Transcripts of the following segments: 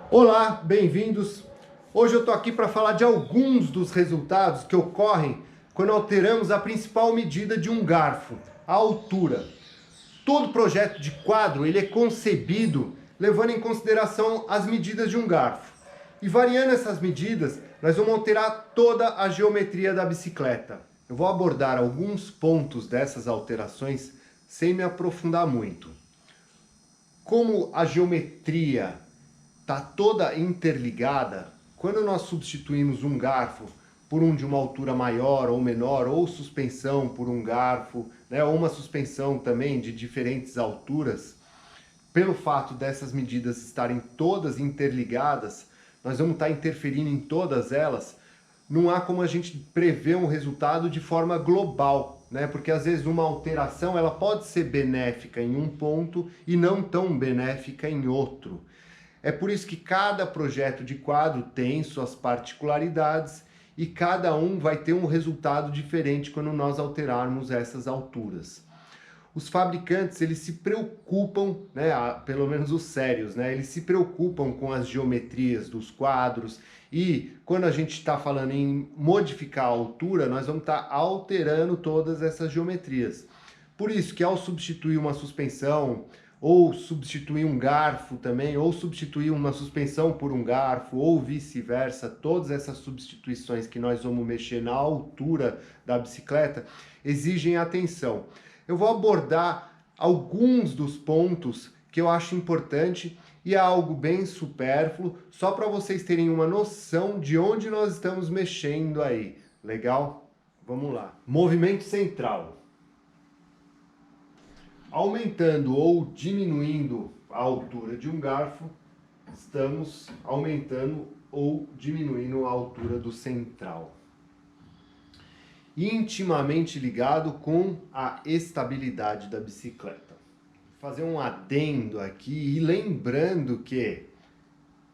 Olá, bem-vindos! Hoje eu estou aqui para falar de alguns dos resultados que ocorrem quando alteramos a principal medida de um garfo, a altura. Todo projeto de quadro ele é concebido levando em consideração as medidas de um garfo. E variando essas medidas, nós vamos alterar toda a geometria da bicicleta. Eu vou abordar alguns pontos dessas alterações sem me aprofundar muito. Como a geometria está toda interligada, quando nós substituímos um garfo por um de uma altura maior ou menor, ou suspensão por um garfo, né, ou uma suspensão também de diferentes alturas, pelo fato dessas medidas estarem todas interligadas, nós vamos estar interferindo em todas elas, não há como a gente prever um resultado de forma global, né? Porque às vezes uma alteração ela pode ser benéfica em um ponto e não tão benéfica em outro. É por isso que cada projeto de quadro tem suas particularidades e cada um vai ter um resultado diferente quando nós alterarmos essas alturas. Os fabricantes, eles se preocupam, né, pelo menos os sérios, né, eles se preocupam com as geometrias dos quadros e quando a gente está falando em modificar a altura, nós vamos estar alterando todas essas geometrias. Por isso que ao substituir uma suspensão, ou substituir um garfo também, ou substituir uma suspensão por um garfo, ou vice-versa, todas essas substituições que nós vamos mexer na altura da bicicleta, exigem atenção. Eu vou abordar alguns dos pontos que eu acho importante e é algo bem supérfluo, só para vocês terem uma noção de onde nós estamos mexendo aí. Legal? Vamos lá. Movimento central. Aumentando ou diminuindo a altura de um garfo, estamos aumentando ou diminuindo a altura do central. Intimamente ligado com a estabilidade da bicicleta. Vou fazer um adendo aqui e lembrando que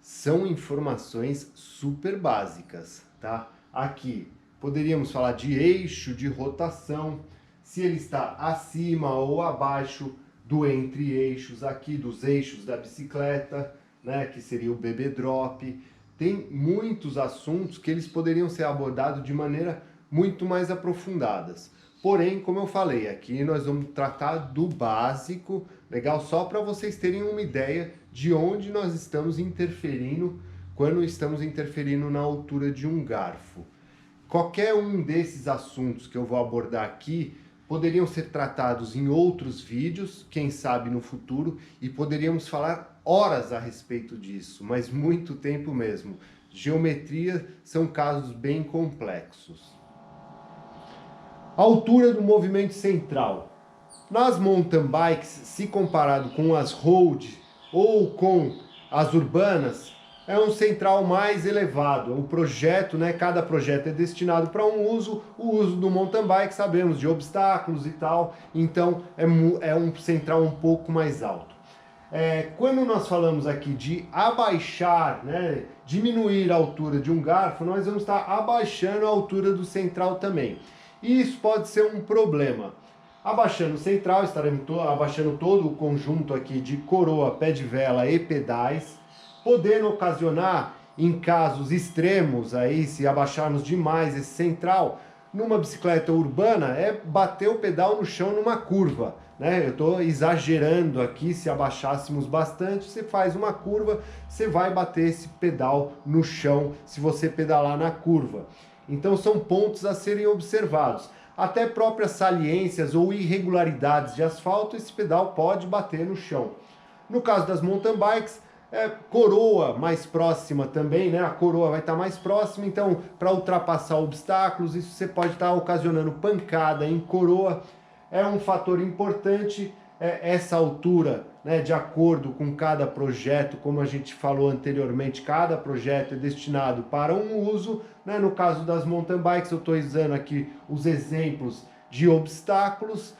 são informações super básicas, tá? Aqui poderíamos falar de eixo, de rotação, se ele está acima ou abaixo do entre-eixos, aqui dos eixos da bicicleta, né, que seria o bebê drop. Tem muitos assuntos que eles poderiam ser abordados de maneira muito mais aprofundadas. Porém, como eu falei, aqui nós vamos tratar do básico, legal? Só para vocês terem uma ideia de onde nós estamos interferindo quando estamos interferindo na altura de um garfo. Qualquer um desses assuntos que eu vou abordar aqui poderiam ser tratados em outros vídeos, quem sabe no futuro, e poderíamos falar horas a respeito disso, mas muito tempo mesmo. Geometria são casos bem complexos. A altura do movimento central. Nas mountain bikes, se comparado com as road ou com as urbanas, é um central mais elevado. O projeto, né, cada projeto é destinado para um uso. O uso do mountain bike, sabemos, de obstáculos e tal, então é um central um pouco mais alto. Quando nós falamos aqui de abaixar, né, diminuir a altura de um garfo, nós vamos estar abaixando a altura do central também. E isso pode ser um problema. Abaixando o central, estaremos abaixando todo o conjunto aqui de coroa, pé de vela e pedais, podendo ocasionar, em casos extremos, aí, se abaixarmos demais esse central, numa bicicleta urbana, é bater o pedal no chão numa curva, né? Eu estou exagerando aqui, se abaixássemos bastante, você faz uma curva, você vai bater esse pedal no chão se você pedalar na curva. Então são pontos a serem observados. Até próprias saliências ou irregularidades de asfalto, esse pedal pode bater no chão. No caso das mountain bikes, coroa mais próxima também, né? A coroa vai estar mais próxima, então para ultrapassar obstáculos, isso você pode estar ocasionando pancada em coroa. É um fator importante, essa altura, né, de acordo com cada projeto, como a gente falou anteriormente, cada projeto é destinado para um uso, né? No caso das mountain bikes, eu estou usando aqui os exemplos de obstáculos,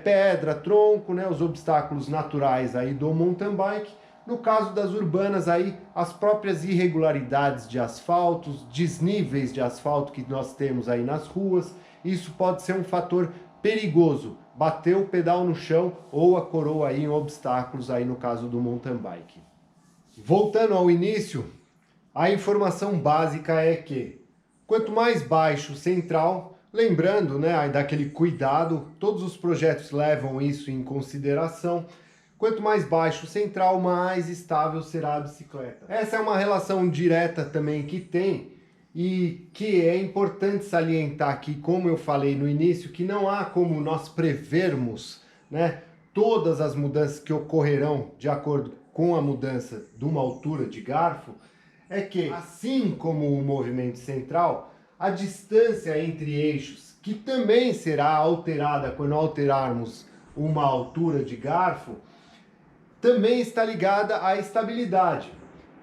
pedra, tronco, né, os obstáculos naturais aí do mountain bike. No caso das urbanas, aí, as próprias irregularidades de asfaltos, desníveis de asfalto que nós temos aí nas ruas, isso pode ser um fator perigoso, bater o pedal no chão ou a coroa aí em obstáculos aí no caso do mountain bike. Voltando ao início, a informação básica é que quanto mais baixo o central, lembrando, né, daquele cuidado, todos os projetos levam isso em consideração. Quanto mais baixo o central, mais estável será a bicicleta. Essa é uma relação direta também que tem e que é importante salientar aqui, como eu falei no início, que não há como nós prevermos, né, todas as mudanças que ocorrerão de acordo com a mudança de uma altura de garfo. É que, assim como o movimento central, a distância entre eixos, que também será alterada quando alterarmos uma altura de garfo, também está ligada à estabilidade.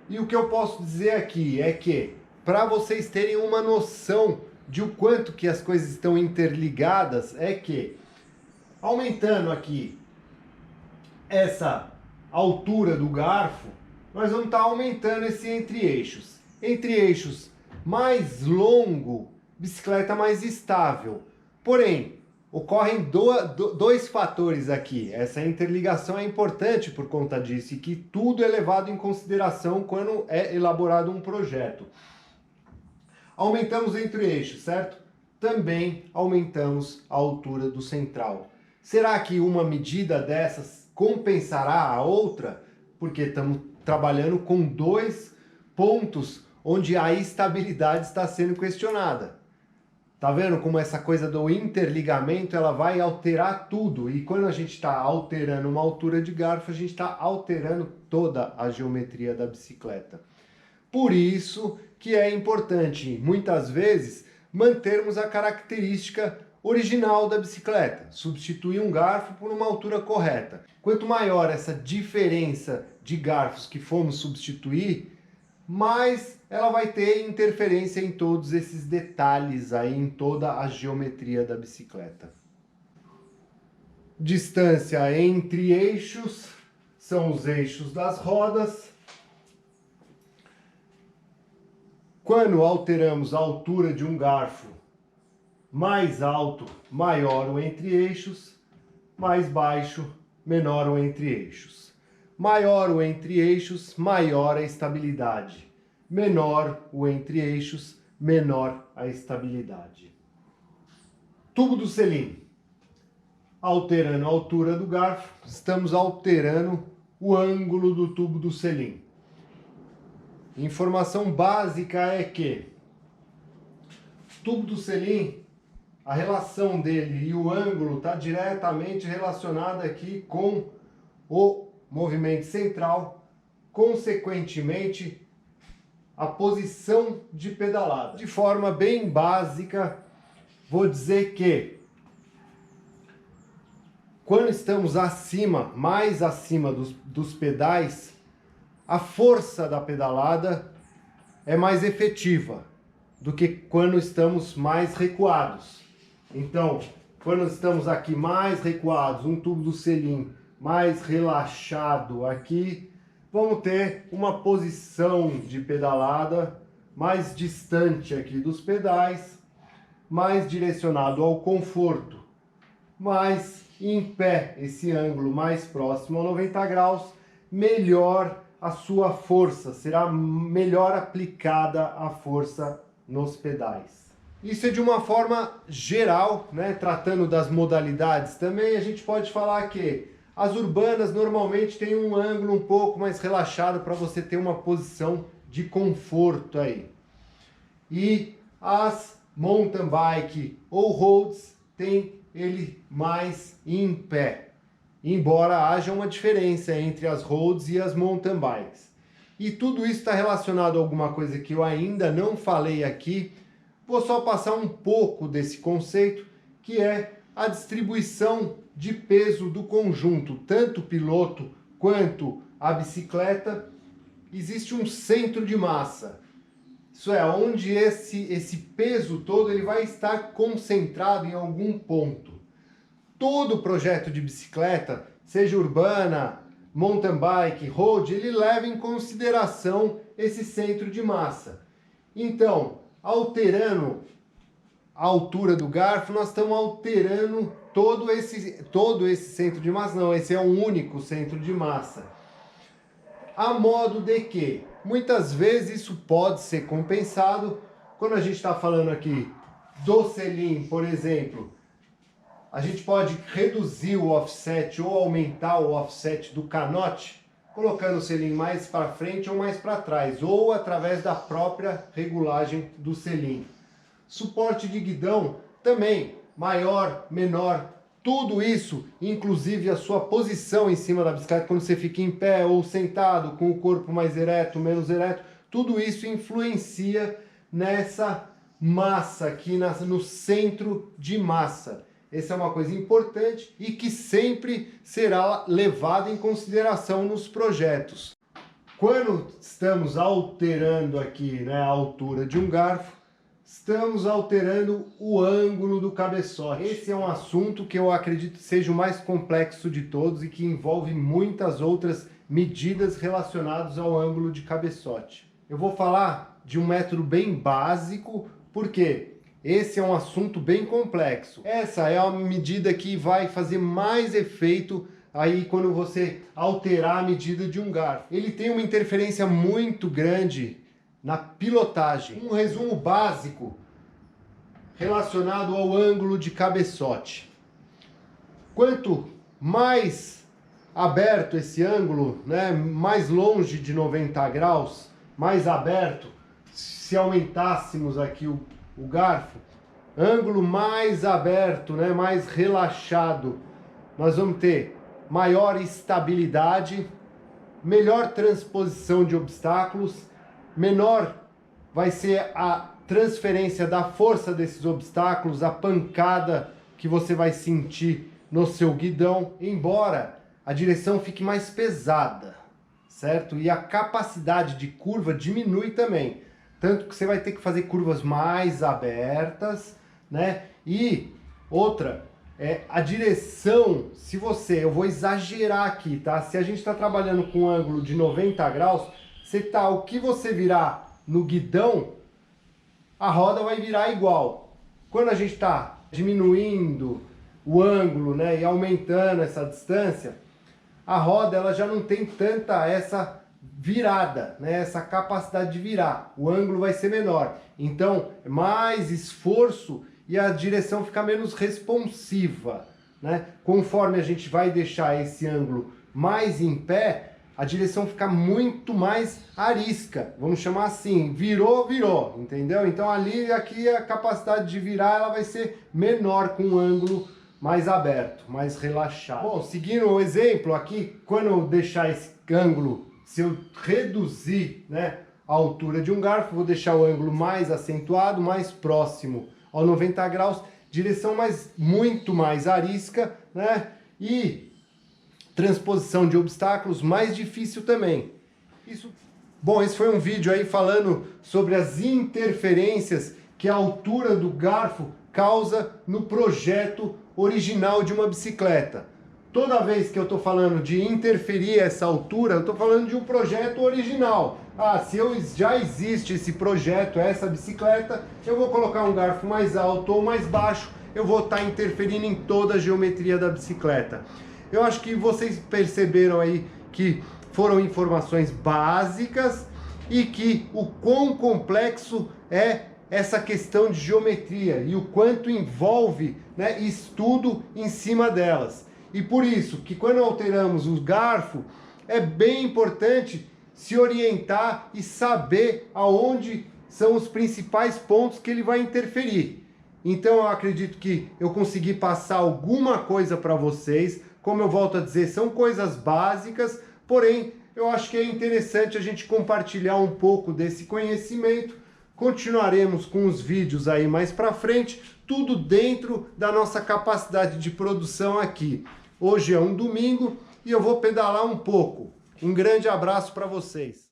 E o que eu posso dizer aqui é que, para vocês terem uma noção de o quanto que as coisas estão interligadas, é que, aumentando aqui essa altura do garfo, nós vamos estar aumentando esse entre-eixos. Entre-eixos mais longo, bicicleta mais estável. Porém, ocorrem dois fatores aqui. Essa interligação é importante por conta disso e que tudo é levado em consideração quando é elaborado um projeto. Aumentamos entre-eixos, certo? Também aumentamos a altura do central. Será que uma medida dessas compensará a outra? Porque estamos trabalhando com dois pontos onde a estabilidade está sendo questionada. Tá vendo como essa coisa do interligamento ela vai alterar tudo? E quando a gente está alterando uma altura de garfo, a gente está alterando toda a geometria da bicicleta. Por isso que é importante, muitas vezes, mantermos a característica original da bicicleta, substituir um garfo por uma altura correta. Quanto maior essa diferença de garfos que formos substituir, mais ela vai ter interferência em todos esses detalhes aí, em toda a geometria da bicicleta. Distância entre eixos são os eixos das rodas. Quando alteramos a altura de um garfo, mais alto, maior o entre-eixos, mais baixo, menor o entre-eixos. Maior o entre-eixos, maior a estabilidade. Menor o entre-eixos, menor a estabilidade. Tubo do selim. Alterando a altura do garfo, estamos alterando o ângulo do tubo do selim. Informação básica é que o tubo do selim, a relação dele e o ângulo está diretamente relacionada aqui com o movimento central, consequentemente a posição de pedalada. De forma bem básica, vou dizer que quando estamos acima, mais acima dos pedais, a força da pedalada é mais efetiva do que quando estamos mais recuados. Então, quando estamos aqui mais recuados, um tubo do selim mais relaxado aqui, vamos ter uma posição de pedalada mais distante aqui dos pedais, mais direcionado ao conforto, mais em pé, esse ângulo mais próximo a 90 graus, melhor a sua força, será melhor aplicada a força nos pedais. Isso é de uma forma geral, né? Tratando das modalidades também, a gente pode falar que as urbanas normalmente têm um ângulo um pouco mais relaxado para você ter uma posição de conforto aí. E as mountain bike ou roads têm ele mais em pé, embora haja uma diferença entre as roads e as mountain bikes. E tudo isso está relacionado a alguma coisa que eu ainda não falei aqui. Vou só passar um pouco desse conceito, que é a distribuição de peso do conjunto, tanto o piloto quanto a bicicleta. Existe um centro de massa. Isso é, onde esse peso todo ele vai estar concentrado em algum ponto. Todo projeto de bicicleta, seja urbana, mountain bike, road, ele leva em consideração esse centro de massa. Então, alterando a altura do garfo, nós estamos alterando todo esse centro de massa. Não, esse é um único centro de massa. A modo de que, muitas vezes isso pode ser compensado, quando a gente está falando aqui do selim, por exemplo, a gente pode reduzir o offset ou aumentar o offset do canote, colocando o selim mais para frente ou mais para trás, ou através da própria regulagem do selim. Suporte de guidão também, maior, menor, tudo isso, inclusive a sua posição em cima da bicicleta, quando você fica em pé ou sentado, com o corpo mais ereto, menos ereto, tudo isso influencia nessa massa aqui, no centro de massa. Essa é uma coisa importante e que sempre será levada em consideração nos projetos. Quando estamos alterando aqui, né, a altura de um garfo, estamos alterando o ângulo do cabeçote. Esse é um assunto que eu acredito seja o mais complexo de todos e que envolve muitas outras medidas relacionadas ao ângulo de cabeçote. Eu vou falar de um método bem básico, porque esse é um assunto bem complexo. Essa é a medida que vai fazer mais efeito aí quando você alterar a medida de um garfo. Ele tem uma interferência muito grande na pilotagem. Um resumo básico relacionado ao ângulo de cabeçote. Quanto mais aberto esse ângulo, né, mais longe de 90 graus, mais aberto, se aumentássemos aqui o garfo, ângulo mais aberto, né, mais relaxado, nós vamos ter maior estabilidade, melhor transposição de obstáculos, menor vai ser a transferência da força desses obstáculos, a pancada que você vai sentir no seu guidão, embora a direção fique mais pesada, certo? E a capacidade de curva diminui também. Tanto que você vai ter que fazer curvas mais abertas, né? E outra, a direção, eu vou exagerar aqui, tá? Se a gente está trabalhando com um ângulo de 90 graus, o que você virar no guidão, a roda vai virar igual. Quando a gente está diminuindo o ângulo, né, e aumentando essa distância, a roda ela já não tem tanta essa virada, né, essa capacidade de virar, o ângulo vai ser menor, então mais esforço e a direção fica menos responsiva, né? Conforme a gente vai deixar esse ângulo mais em pé, a direção fica muito mais arisca, vamos chamar assim, virou, entendeu? Então aqui a capacidade de virar ela vai ser menor com um ângulo mais aberto, mais relaxado. Bom, seguindo o exemplo aqui, quando eu deixar esse ângulo, se eu reduzir, né, a altura de um garfo, vou deixar o ângulo mais acentuado, mais próximo ao 90 graus, direção muito mais arisca, né, e transposição de obstáculos mais difícil também. Bom, esse foi um vídeo aí falando sobre as interferências que a altura do garfo causa no projeto original de uma bicicleta. Toda vez que eu estou falando de interferir essa altura, eu estou falando de um projeto original. Se já existe esse projeto, essa bicicleta, eu vou colocar um garfo mais alto ou mais baixo, eu vou estar interferindo em toda a geometria da bicicleta. Eu acho que vocês perceberam aí que foram informações básicas e que o quão complexo é essa questão de geometria e o quanto envolve, né, estudo em cima delas. E por isso que quando alteramos o garfo, é bem importante se orientar e saber aonde são os principais pontos que ele vai interferir. Então eu acredito que eu consegui passar alguma coisa para vocês. Como eu volto a dizer, são coisas básicas, porém eu acho que é interessante a gente compartilhar um pouco desse conhecimento. Continuaremos com os vídeos aí mais para frente, tudo dentro da nossa capacidade de produção aqui. Hoje é um domingo e eu vou pedalar um pouco. Um grande abraço para vocês.